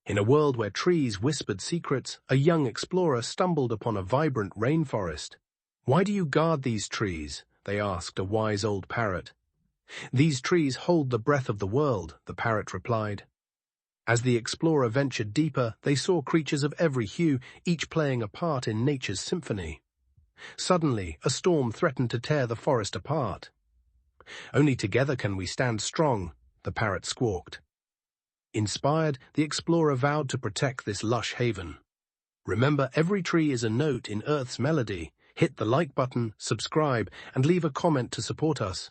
In a world where trees whispered secrets, a young explorer stumbled upon a vibrant rainforest. "Why do you guard these trees?" they asked a wise old parrot. "These trees hold the breath of the world," the parrot replied. As the explorer ventured deeper, they saw creatures of every hue, each playing a part in nature's symphony. Suddenly, a storm threatened to tear the forest apart. "Only together can we stand strong," the parrot squawked. Inspired, the explorer vowed to protect this lush haven. Remember, every tree is a note in Earth's melody. Hit the like button, subscribe, and leave a comment to support us.